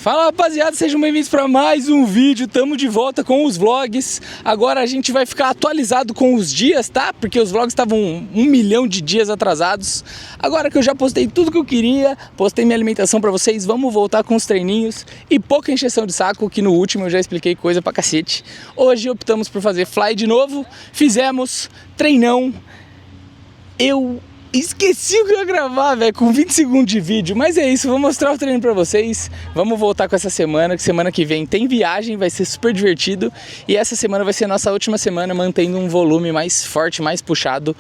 Fala rapaziada, sejam bem-vindos para mais um vídeo, tamo de volta com os vlogs. Agora a gente vai ficar atualizado com os dias, tá? Porque os vlogs estavam 1 milhão de dias atrasados. Agora que eu já postei tudo que eu queria, postei minha alimentação para vocês, vamos voltar com os treininhos e pouca encheção de saco, que no último eu já expliquei coisa pra cacete. Hoje optamos por fazer fly de novo, fizemos treinão. Eu esqueci o que eu ia gravar, velho, com 20 segundos de vídeo, mas é isso, vou mostrar o treino pra vocês. Vamos voltar com essa semana, que semana que vem tem viagem, vai ser super divertido. E essa semana vai ser a nossa última semana, mantendo um volume mais forte, mais puxado.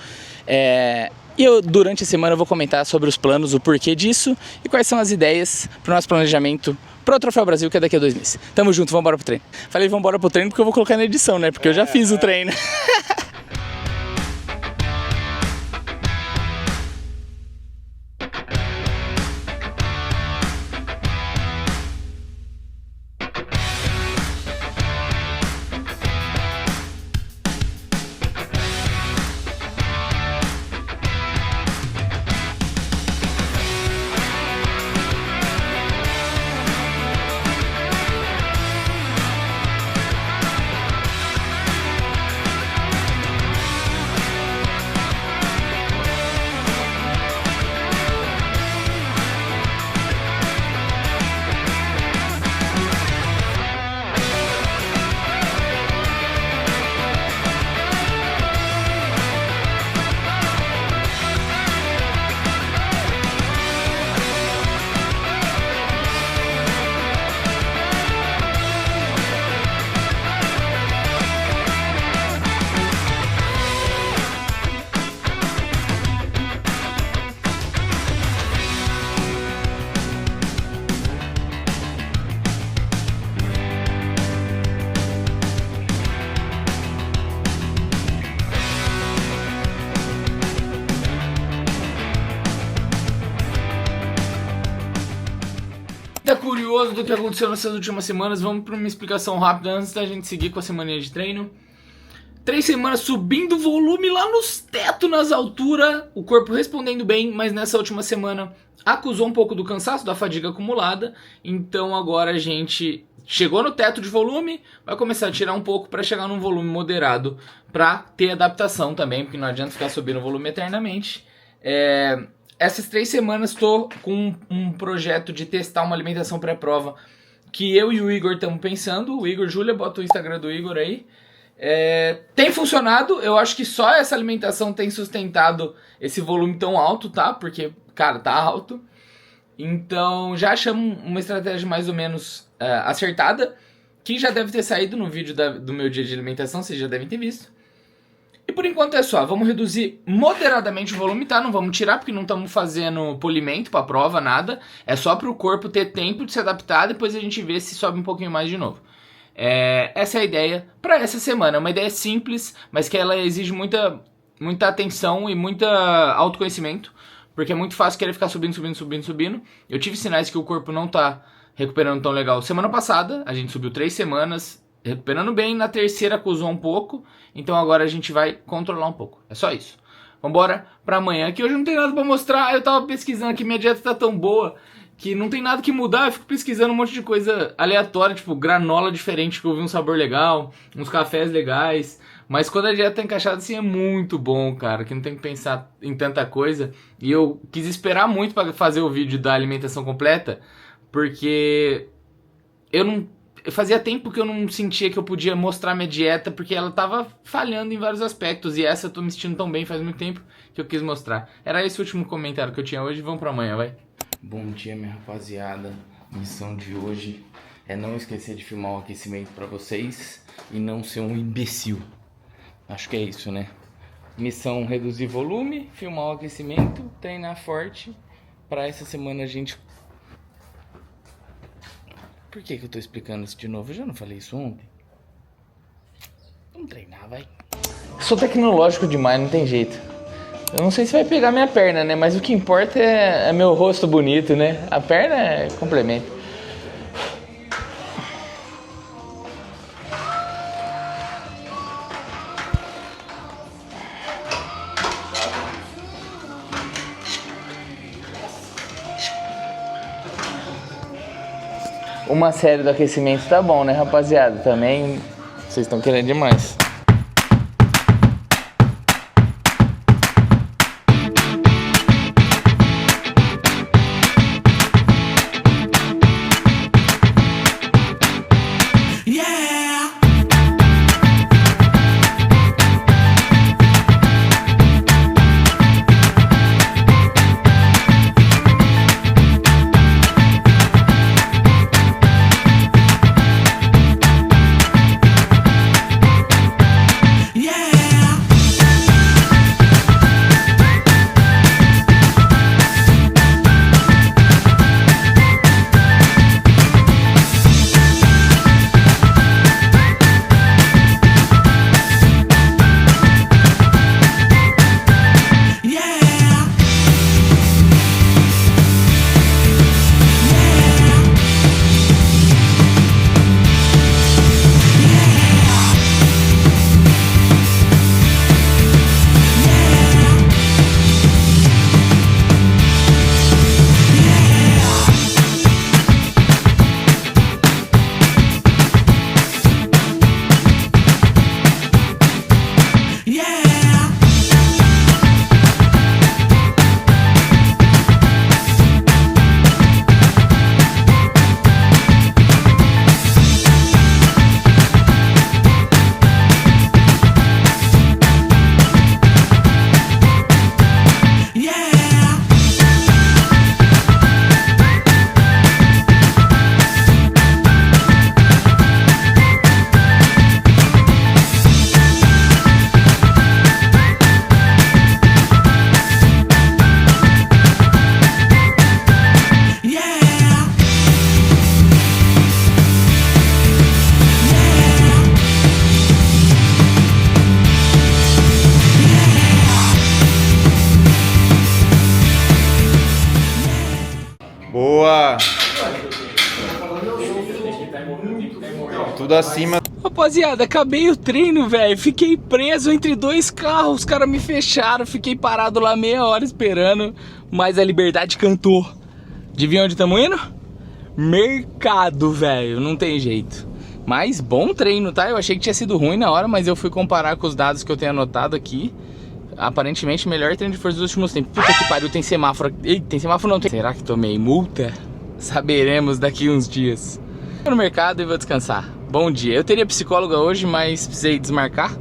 E eu, durante a semana, eu vou comentar sobre os planos, o porquê disso e quais são as ideias pro nosso planejamento pro Troféu Brasil, que é daqui a 2 meses. Tamo junto, vambora pro treino. Falei vambora pro treino porque eu vou colocar na edição, né, porque eu já fiz o treino. Tá curioso do que aconteceu nessas últimas semanas? Vamos para uma explicação rápida antes da gente seguir com a semaninha de treino. 3 semanas subindo o volume lá nos tetos, nas alturas, o corpo respondendo bem, mas nessa última semana acusou um pouco do cansaço, da fadiga acumulada. Então agora a gente chegou no teto de volume, vai começar a tirar um pouco para chegar num volume moderado, para ter adaptação também, porque não adianta ficar subindo o volume eternamente. Essas 3 semanas estou com um projeto de testar uma alimentação pré-prova que eu e o Igor estamos pensando. O Igor, Júlia, bota o Instagram do Igor aí. Tem funcionado, eu acho que só essa alimentação tem sustentado esse volume tão alto, tá? Porque, cara, tá alto. Então já achamos uma estratégia mais ou menos acertada, que já deve ter saído no vídeo do meu dia de alimentação, vocês já devem ter visto. E por enquanto é só, vamos reduzir moderadamente o volume, tá? Não vamos tirar porque não estamos fazendo polimento pra prova, nada. É só para o corpo ter tempo de se adaptar, depois a gente vê se sobe um pouquinho mais de novo. Essa é a ideia para essa semana, é uma ideia simples, mas que ela exige muita atenção e muito autoconhecimento, porque é muito fácil querer ficar subindo. Eu tive sinais que o corpo não tá recuperando tão legal. Semana passada, a gente subiu 3 semanas, recuperando bem, na terceira acusou um pouco, então agora a gente vai controlar um pouco, é só isso. Vambora pra amanhã, que hoje não tem nada pra mostrar. Eu tava pesquisando aqui, minha dieta tá tão boa que não tem nada que mudar, eu fico pesquisando um monte de coisa aleatória, tipo granola diferente, que eu vi um sabor legal, uns cafés legais, mas quando a dieta tá encaixada assim é muito bom, cara, que não tem que pensar em tanta coisa. E eu quis esperar muito pra fazer o vídeo da alimentação completa, porque fazia tempo que eu não sentia que eu podia mostrar minha dieta, porque ela tava falhando em vários aspectos, e essa eu tô me sentindo tão bem faz muito tempo que eu quis mostrar. Era esse o último comentário que eu tinha hoje, vamos pra amanhã, vai. Bom dia, minha rapaziada. Missão de hoje é não esquecer de filmar o aquecimento pra vocês e não ser um imbecil. Acho que é isso, né? Missão reduzir volume, filmar o aquecimento, treinar forte. Pra essa semana a gente... Por que eu tô explicando isso de novo? Eu já não falei isso ontem? Vamos treinar, vai. Sou tecnológico demais, não tem jeito. Eu não sei se vai pegar minha perna, né? Mas o que importa é meu rosto bonito, né? A perna é complemento. uma série do aquecimento tá bom, né, rapaziada? Também vocês estão querendo demais. Boa! Tudo acima. Rapaziada, acabei o treino, velho. Fiquei preso entre dois carros. Os caras me fecharam. Fiquei parado lá meia hora esperando. Mas a Liberdade cantou. Adivinha onde estamos indo? Mercado, velho. Não tem jeito. Mas bom treino, tá? Eu achei que tinha sido ruim na hora, mas eu fui comparar com os dados que eu tenho anotado aqui. Aparentemente, melhor treino de força dos últimos tempos. Puta que pariu, tem semáforo. Ei, tem semáforo não tem. Será que tomei multa? Saberemos daqui uns dias. Vou no mercado e vou descansar. Bom dia. Eu teria psicóloga hoje, mas precisei desmarcar.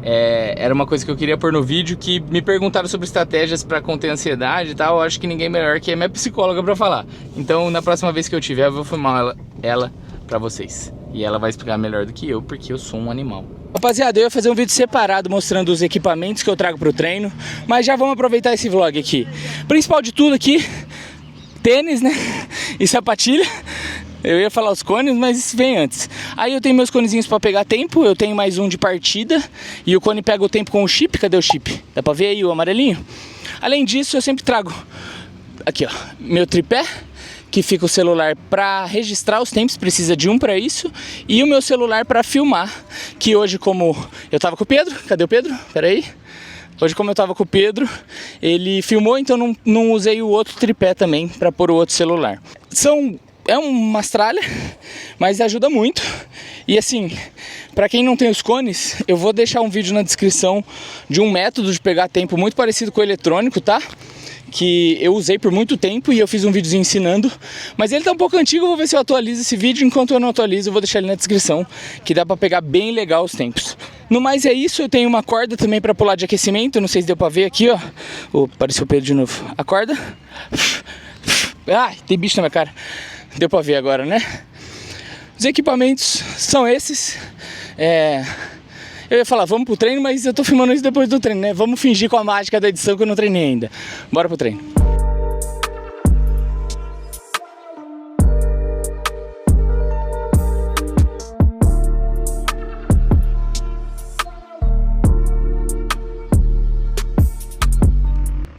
Era uma coisa que eu queria pôr no vídeo, que me perguntaram sobre estratégias pra conter a ansiedade e tal. Eu acho que ninguém melhor que a minha psicóloga pra falar. Então, na próxima vez que eu tiver, eu vou filmar ela pra vocês. E ela vai explicar melhor do que eu, porque eu sou um animal. Rapaziada, eu ia fazer um vídeo separado mostrando os equipamentos que eu trago pro treino, mas já vamos aproveitar esse vlog aqui. Principal de tudo aqui, tênis, né? E sapatilha. Eu ia falar os cones, mas isso vem antes. Aí eu tenho meus conezinhos pra pegar tempo, eu tenho mais um de partida. E o cone pega o tempo com o chip, cadê o chip? Dá pra ver aí o amarelinho? Além disso, eu sempre trago, aqui ó, meu tripé, que fica o celular para registrar os tempos, precisa de um para isso, e o meu celular para filmar, que hoje como eu tava com o Pedro, cadê o Pedro? Pera aí. Hoje como eu tava com o Pedro, ele filmou, então não usei o outro tripé também para pôr o outro celular. É uma tralha, mas ajuda muito. E assim, para quem não tem os cones, eu vou deixar um vídeo na descrição de um método de pegar tempo muito parecido com o eletrônico, tá? Que eu usei por muito tempo e eu fiz um videozinho ensinando, mas ele tá um pouco antigo, eu vou ver se eu atualizo esse vídeo. Enquanto eu não atualizo, eu vou deixar ele na descrição, que dá pra pegar bem legal os tempos. No mais é isso, eu tenho uma corda também pra pular de aquecimento, não sei se deu pra ver aqui, ó. Apareceu o Pedro de novo. A corda. Ai, tem bicho na minha cara. Deu pra ver agora, né? Os equipamentos são esses. Eu ia falar, vamos pro treino, mas eu tô filmando isso depois do treino, né? Vamos fingir com a mágica da edição que eu não treinei ainda. Bora pro treino.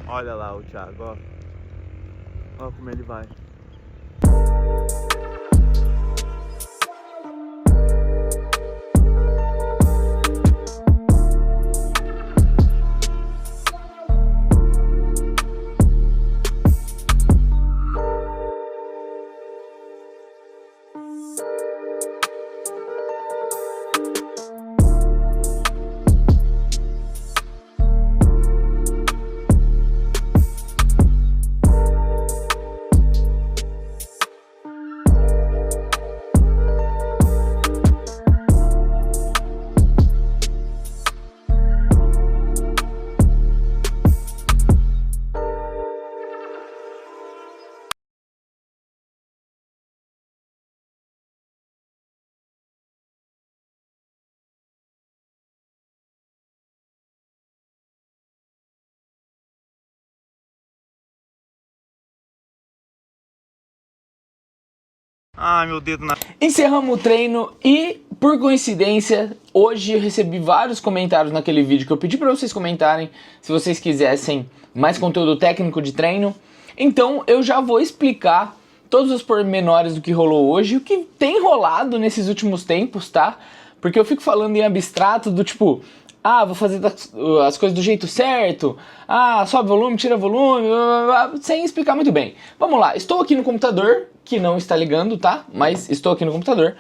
Olha lá o Thiago, ó. Olha como ele vai. Ai, meu dedo na... Encerramos o treino e, por coincidência, hoje eu recebi vários comentários naquele vídeo que eu pedi para vocês comentarem se vocês quisessem mais conteúdo técnico de treino. Então eu já vou explicar todos os pormenores do que rolou hoje, o que tem rolado nesses últimos tempos, tá? Porque eu fico falando em abstrato do tipo, vou fazer as coisas do jeito certo, sobe volume, tira volume, blá, blá, blá, sem explicar muito bem. Vamos lá, estou aqui no computador, que não está ligando, tá? Mas estou aqui no computador.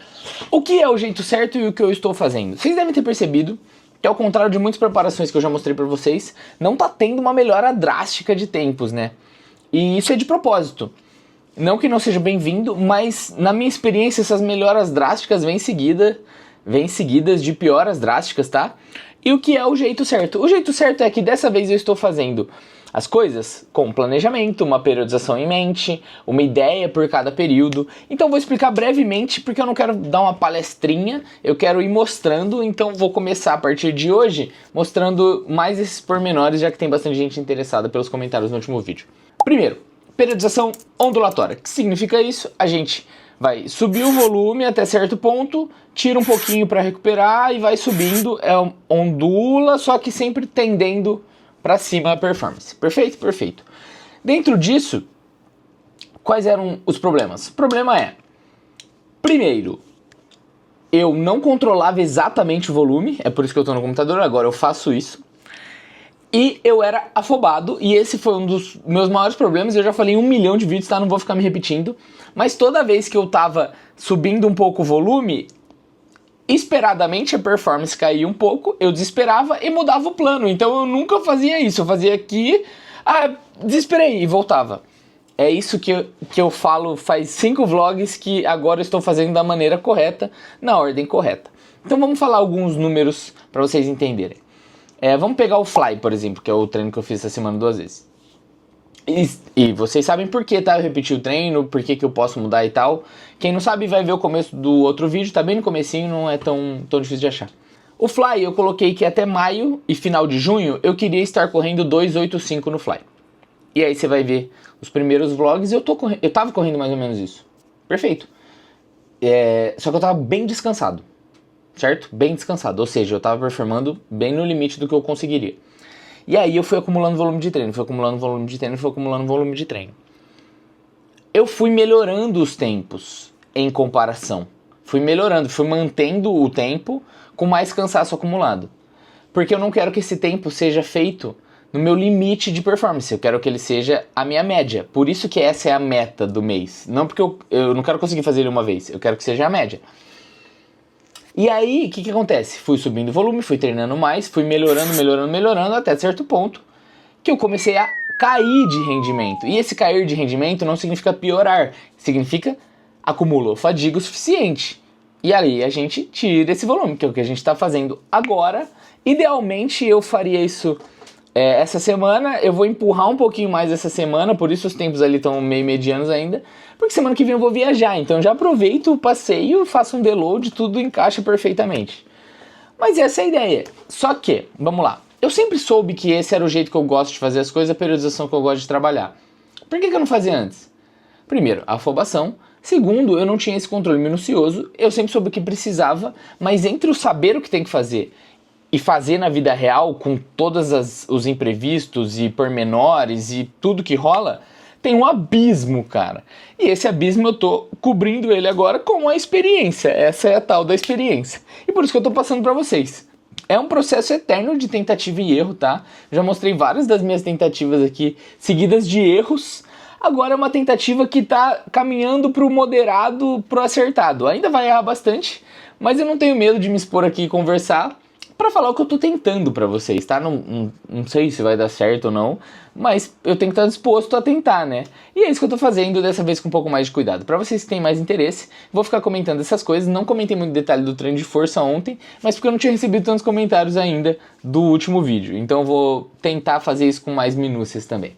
O que é o jeito certo e o que eu estou fazendo? Vocês devem ter percebido que, ao contrário de muitas preparações que eu já mostrei pra vocês, não tá tendo uma melhora drástica de tempos, né? E isso é de propósito. Não que não seja bem-vindo, mas na minha experiência essas melhoras drásticas vêm seguidas de pioras drásticas, tá? E o que é o jeito certo? O jeito certo é que dessa vez eu estou fazendo as coisas com planejamento, uma periodização em mente, uma ideia por cada período. Então vou explicar brevemente, porque eu não quero dar uma palestrinha, eu quero ir mostrando, então vou começar a partir de hoje mostrando mais esses pormenores, já que tem bastante gente interessada pelos comentários no último vídeo. Primeiro, periodização ondulatória. O que significa isso? A gente vai subir o volume até certo ponto, tira um pouquinho para recuperar e vai subindo, ondula, só que sempre tendendo para cima a performance. Perfeito? Perfeito. Dentro disso, quais eram os problemas? O problema é, primeiro, eu não controlava exatamente o volume, é por isso que eu estou no computador, agora eu faço isso. E eu era afobado, e esse foi um dos meus maiores problemas. Eu já falei em 1 milhão de vídeos, tá? Não vou ficar me repetindo. Mas toda vez que eu tava subindo um pouco o volume, esperadamente a performance caía um pouco, eu desesperava e mudava o plano. Então eu nunca fazia isso. Eu fazia aqui, desesperei e voltava. É isso que eu falo faz 5 vlogs que agora eu estou fazendo da maneira correta, na ordem correta. Então vamos falar alguns números para vocês entenderem. Vamos pegar o Fly, por exemplo, que é o treino que eu fiz essa semana 2 vezes. E vocês sabem por que, tá? Eu repeti o treino, por que eu posso mudar e tal. Quem não sabe vai ver o começo do outro vídeo, tá bem no comecinho, não é tão difícil de achar. O Fly eu coloquei que até maio e final de junho eu queria estar correndo 285 no Fly. E aí você vai ver os primeiros vlogs, eu tava correndo mais ou menos isso. Perfeito. Só que eu tava bem descansado. Certo? Bem descansado, ou seja, eu tava performando bem no limite do que eu conseguiria. E aí eu fui acumulando volume de treino, Eu fui melhorando os tempos em comparação. Fui melhorando, fui mantendo o tempo com mais cansaço acumulado. Porque eu não quero que esse tempo seja feito no meu limite de performance, eu quero que ele seja a minha média. Por isso que essa é a meta do mês. Não porque eu não quero conseguir fazer ele uma vez, eu quero que seja a média. E aí, o que acontece? Fui subindo o volume, fui treinando mais, fui melhorando até certo ponto que eu comecei a cair de rendimento. E esse cair de rendimento não significa piorar, significa acumulou fadiga o suficiente. E aí a gente tira esse volume, que é o que a gente está fazendo agora. Idealmente eu faria isso essa semana, eu vou empurrar um pouquinho mais essa semana, por isso os tempos ali estão meio medianos ainda, porque semana que vem eu vou viajar, então já aproveito o passeio, faço um deload, tudo encaixa perfeitamente. Mas essa é a ideia. Só que, vamos lá, eu sempre soube que esse era o jeito que eu gosto de fazer as coisas, a periodização que eu gosto de trabalhar. Por que eu não fazia antes? Primeiro, a afobação. Segundo, eu não tinha esse controle minucioso, eu sempre soube o que precisava, mas entre o saber o que tem que fazer e fazer na vida real, com todos os imprevistos e pormenores e tudo que rola, tem um abismo, cara. E esse abismo eu tô cobrindo ele agora com a experiência. Essa é a tal da experiência. E por isso que eu tô passando pra vocês. É um processo eterno de tentativa e erro, tá? Já mostrei várias das minhas tentativas aqui, seguidas de erros. Agora é uma tentativa que tá caminhando pro moderado, pro acertado. Ainda vai errar bastante, mas eu não tenho medo de me expor aqui e conversar para falar o que eu tô tentando para vocês, tá? Não sei se vai dar certo ou não, mas eu tenho que estar disposto a tentar, né? E é isso que eu tô fazendo, dessa vez com um pouco mais de cuidado. Para vocês que têm mais interesse, vou ficar comentando essas coisas. Não comentei muito detalhe do treino de força ontem, mas porque eu não tinha recebido tantos comentários ainda do último vídeo. Então eu vou tentar fazer isso com mais minúcias também.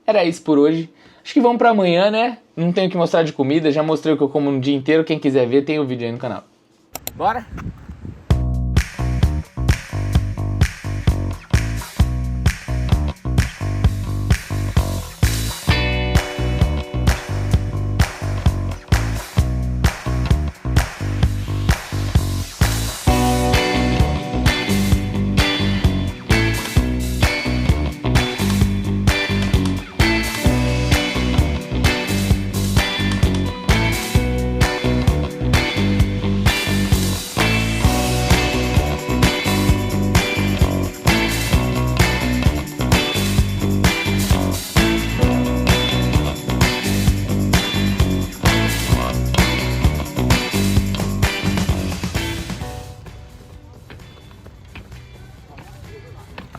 Era isso por hoje. Acho que vamos para amanhã, né? Não tenho o que mostrar de comida, já mostrei o que eu como no dia inteiro. Quem quiser ver, tem o vídeo aí no canal. Bora?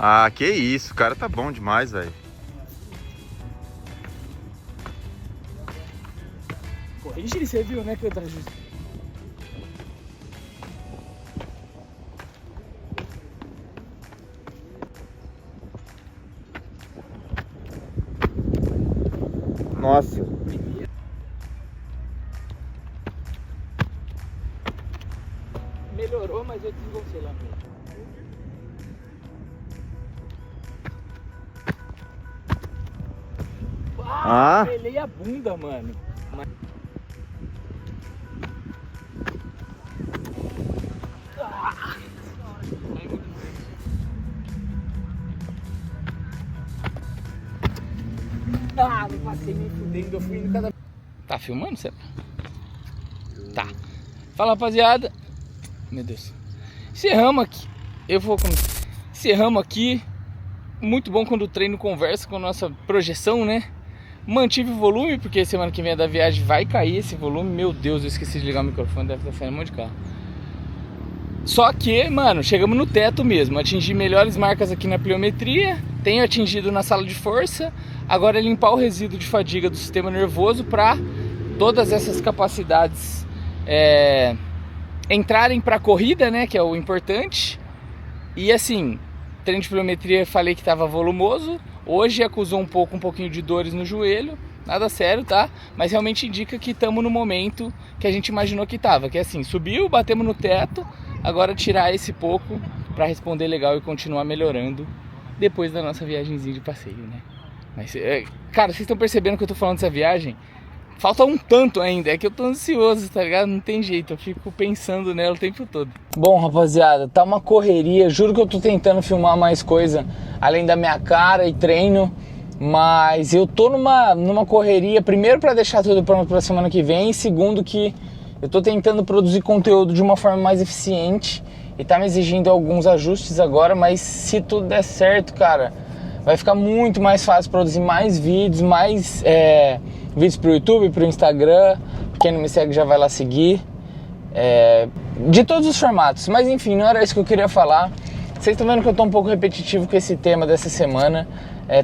Ah, que isso, o cara tá bom demais, velho. Corrige, você viu, né, que eu traje isso. Nossa. Melhorou, mas eu desgostei lá mesmo. Ah. Pelei a bunda, mano. Ah, não passei nem fudendo, eu fui indo cada... Tá filmando, você? Tá. Fala, rapaziada. Meu Deus. Encerramos aqui. Eu vou começar. Encerramos aqui. Muito bom quando o treino conversa com a nossa projeção, né? Mantive o volume, porque semana que vem da viagem vai cair esse volume. Meu Deus, eu esqueci de ligar o microfone, deve estar saindo um monte de carro. Só que, mano, chegamos no teto mesmo. Atingi melhores marcas aqui na pliometria. Tenho atingido na sala de força. Agora é limpar o resíduo de fadiga do sistema nervoso para todas essas capacidades entrarem para a corrida, né? Que é o importante. E assim, treino de pliometria falei que estava volumoso. Hoje acusou um pouquinho de dores no joelho. Nada sério, tá? Mas realmente indica que estamos no momento que a gente imaginou que estava. Que é assim, subiu, batemos no teto. Agora tirar esse pouco para responder legal e continuar melhorando depois da nossa viagemzinha de passeio, né? Mas, cara, vocês estão percebendo que eu tô falando dessa viagem? Falta um tanto ainda, é que eu tô ansioso, tá ligado? Não tem jeito, eu fico pensando nela o tempo todo. Bom, rapaziada, tá uma correria, juro que eu tô tentando filmar mais coisa, além da minha cara e treino, mas eu tô numa correria, primeiro pra deixar tudo pronto pra semana que vem, e segundo que eu tô tentando produzir conteúdo de uma forma mais eficiente, e tá me exigindo alguns ajustes agora, mas se tudo der certo, cara, vai ficar muito mais fácil produzir mais vídeos, vídeos pro YouTube, pro Instagram. Quem não me segue já vai lá seguir. De todos os formatos. Mas enfim, não era isso que eu queria falar. Vocês estão vendo que eu tô um pouco repetitivo com esse tema dessa semana.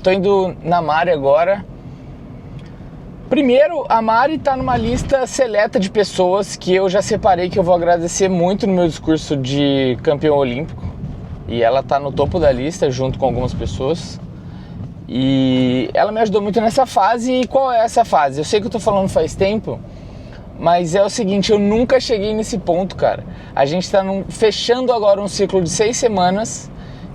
Tô indo na Mari agora. Primeiro, a Mari tá numa lista seleta de pessoas que eu já separei, que eu vou agradecer muito no meu discurso de campeão olímpico. E ela tá no topo da lista, junto com algumas pessoas. E ela me ajudou muito nessa fase. E qual é essa fase? Eu sei que eu tô falando faz tempo, mas é o seguinte, eu nunca cheguei nesse ponto, cara. A gente tá fechando agora um ciclo de 6 semanas,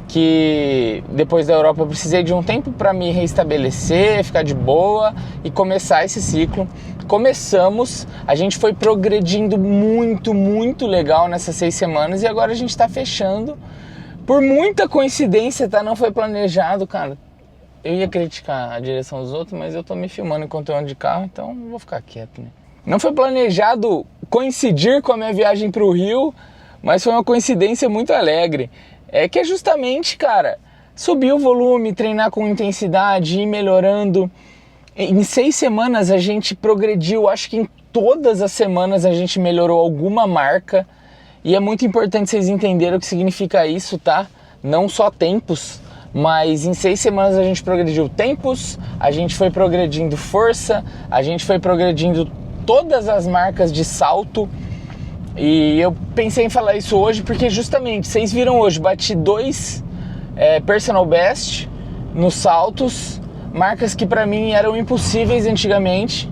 que depois da Europa eu precisei de um tempo para me reestabelecer, ficar de boa e começar esse ciclo. Começamos, a gente foi progredindo muito, muito legal nessas 6 semanas e agora a gente tá fechando. Por muita coincidência, tá? Não foi planejado, cara. Eu ia criticar a direção dos outros, mas eu tô me filmando enquanto eu ando de carro, então vou ficar quieto, né? Não foi planejado coincidir com a minha viagem pro Rio, mas foi uma coincidência muito alegre. É que é justamente, cara, subir o volume, treinar com intensidade, ir melhorando. Em 6 semanas a gente progrediu, acho que em todas as semanas a gente melhorou alguma marca. E é muito importante vocês entenderem o que significa isso, tá? Não só tempos, mas em 6 semanas a gente progrediu tempos, a gente foi progredindo força, a gente foi progredindo todas as marcas de salto. E eu pensei em falar isso hoje porque justamente, vocês viram hoje, bati 2 personal best nos saltos, marcas que pra mim eram impossíveis antigamente.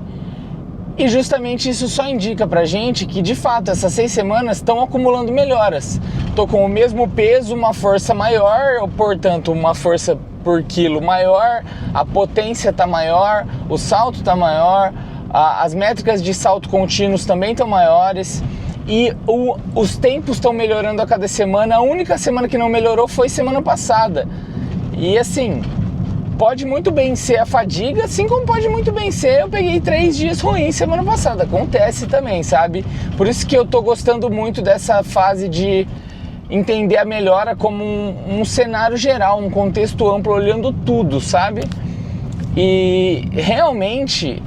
E justamente isso só indica pra gente que de fato essas 6 semanas estão acumulando melhoras. Tô com o mesmo peso, uma força maior, portanto uma força por quilo maior, a potência tá maior, o salto tá maior, as métricas de salto contínuos também estão maiores e os tempos estão melhorando a cada semana. A única semana que não melhorou foi semana passada. E assim, pode muito bem ser a fadiga, assim como pode muito bem ser eu peguei 3 dias ruins semana passada, acontece também, sabe? Por isso que eu tô gostando muito dessa fase de entender a melhora como um cenário geral, um contexto amplo, olhando tudo, sabe? E realmente,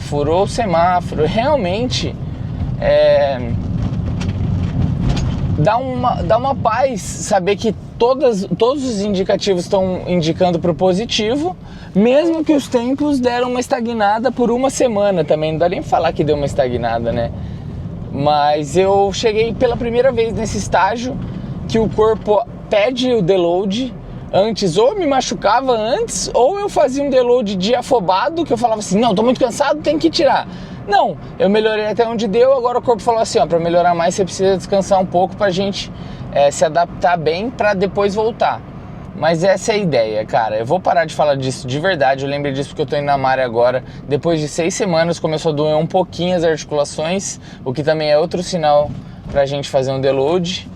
furou o semáforo, realmente dá uma paz saber que todos os indicativos estão indicando para o positivo, mesmo que os tempos deram uma estagnada por uma semana também. Não dá nem pra falar que deu uma estagnada, né? Mas eu cheguei pela primeira vez nesse estágio que o corpo pede o deload. Antes, ou eu me machucava antes, ou eu fazia um deload de afobado, que eu falava assim, não, tô muito cansado, tem que tirar. Não, eu melhorei até onde deu, agora o corpo falou assim, ó, pra melhorar mais você precisa descansar um pouco pra gente se adaptar bem pra depois voltar. Mas essa é a ideia, cara. Eu vou parar de falar disso de verdade, eu lembrei disso porque eu tô indo na Mari agora. Depois de 6 semanas começou a doer um pouquinho as articulações, o que também é outro sinal pra gente fazer um deload.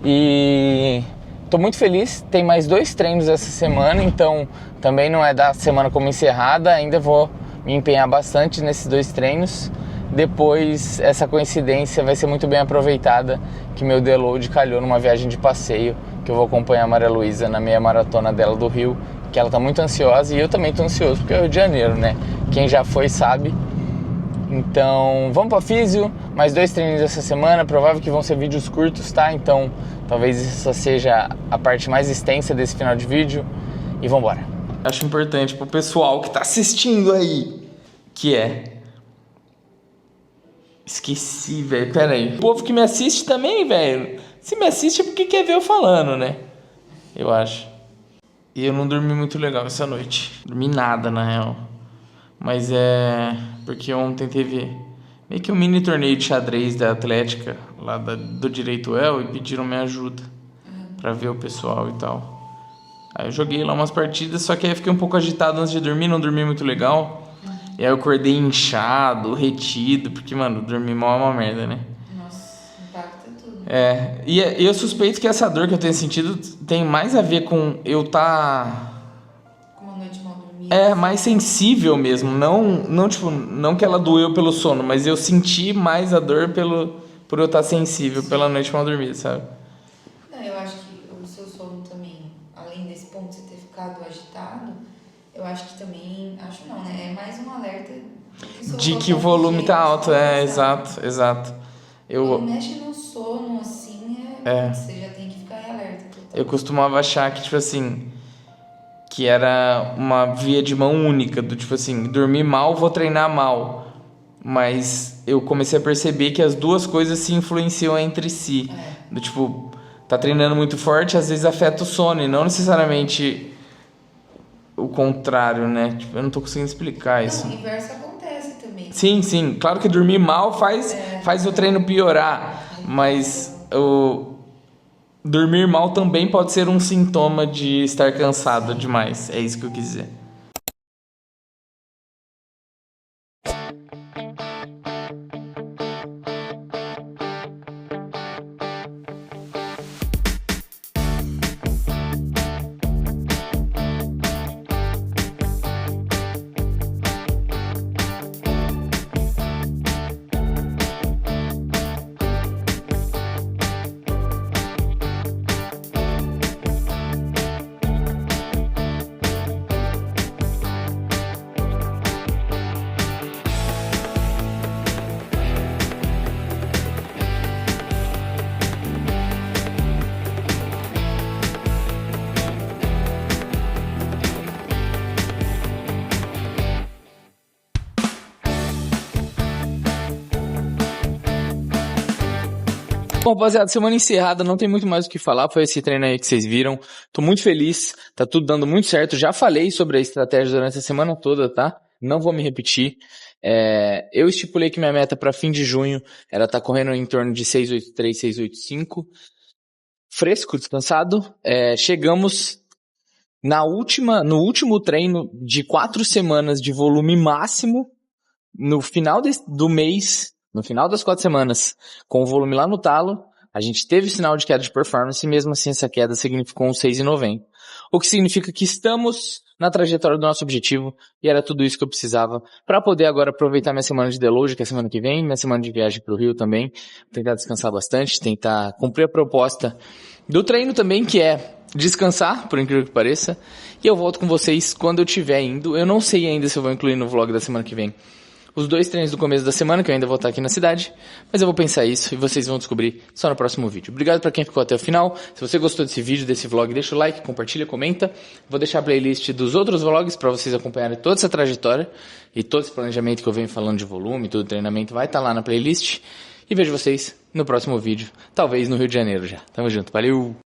E... tô muito feliz, tem mais 2 treinos essa semana, então também não é da semana como encerrada, ainda vou me empenhar bastante nesses 2 treinos. Depois essa coincidência vai ser muito bem aproveitada, que meu deload calhou numa viagem de passeio, que eu vou acompanhar a Maria Luísa na meia maratona dela do Rio, que ela tá muito ansiosa e eu também tô ansioso, porque é o Rio de Janeiro, né? Quem já foi sabe. Então, vamos pra físio, mais 2 treinos essa semana, provável que vão ser vídeos curtos, tá? Então, talvez essa seja a parte mais extensa desse final de vídeo e vambora. Acho importante pro pessoal que tá assistindo aí, que é... Esqueci, velho, pera aí. O povo que me assiste também, velho, se me assiste é porque quer ver eu falando, né? Eu acho. E eu não dormi muito legal essa noite. Dormi nada, na real. Mas é... porque ontem teve meio que um mini torneio de xadrez da Atlética, lá do Direito El, e pediram minha ajuda pra ver o pessoal e tal. Aí eu joguei lá umas partidas, só que aí eu fiquei um pouco agitado antes de dormir, não dormi muito legal. E aí eu acordei inchado, retido, porque, mano, dormir mal é uma merda, né? Nossa, impacta tudo. E eu suspeito que essa dor que eu tenho sentido tem mais a ver com eu Uma noite mal dormida. mais sensível mesmo, não que ela doeu pelo sono, mas eu senti mais a dor por eu estar sensível pela noite mal dormida, sabe? Não, eu acho que o seu sono também, além desse ponto de você ter ficado agitado, eu acho que também, acho não, né? É mais um alerta De que o volume tá alto, exato. Quando mexe no sono, assim, você já tem que ficar em alerta. Total. Eu costumava achar que, tipo assim, que era uma via de mão única, do tipo assim, dormir mal, vou treinar mal. Mas eu comecei a perceber que as duas coisas se influenciam entre si. Do tipo, tá treinando muito forte, às vezes afeta o sono, e não necessariamente o contrário, né? Tipo, eu não tô conseguindo explicar isso. Não, o inverso acontece também. Sim. Claro que dormir mal faz o treino piorar, mas o dormir mal também pode ser um sintoma de estar cansado demais. É isso que eu quis dizer. Bom, rapaziada, semana encerrada, não tem muito mais o que falar, foi esse treino aí que vocês viram. Tô muito feliz, tá tudo dando muito certo. Já falei sobre a estratégia durante a semana toda, tá? Não vou me repetir. Eu estipulei que minha meta para fim de junho era estar correndo em torno de 683, 685. Fresco, descansado. Chegamos no último treino de 4 semanas de volume máximo, no final do mês, no final das 4 semanas, com o volume lá no talo, a gente teve sinal de queda de performance e mesmo assim essa queda significou um 6,90. O que significa que estamos na trajetória do nosso objetivo e era tudo isso que eu precisava para poder agora aproveitar minha semana de deload, que é a semana que vem, minha semana de viagem para o Rio também, tentar descansar bastante, tentar cumprir a proposta do treino também, que é descansar, por incrível que pareça, e eu volto com vocês quando eu estiver indo. Eu não sei ainda se eu vou incluir no vlog da semana que vem os 2 treinos do começo da semana, que eu ainda vou estar aqui na cidade, mas eu vou pensar isso e vocês vão descobrir só no próximo vídeo. Obrigado pra quem ficou até o final. Se você gostou desse vídeo, desse vlog, deixa o like, compartilha, comenta. Vou deixar a playlist dos outros vlogs pra vocês acompanharem toda essa trajetória e todo esse planejamento que eu venho falando de volume, todo treinamento vai estar lá na playlist. E vejo vocês no próximo vídeo, talvez no Rio de Janeiro já. Tamo junto, valeu!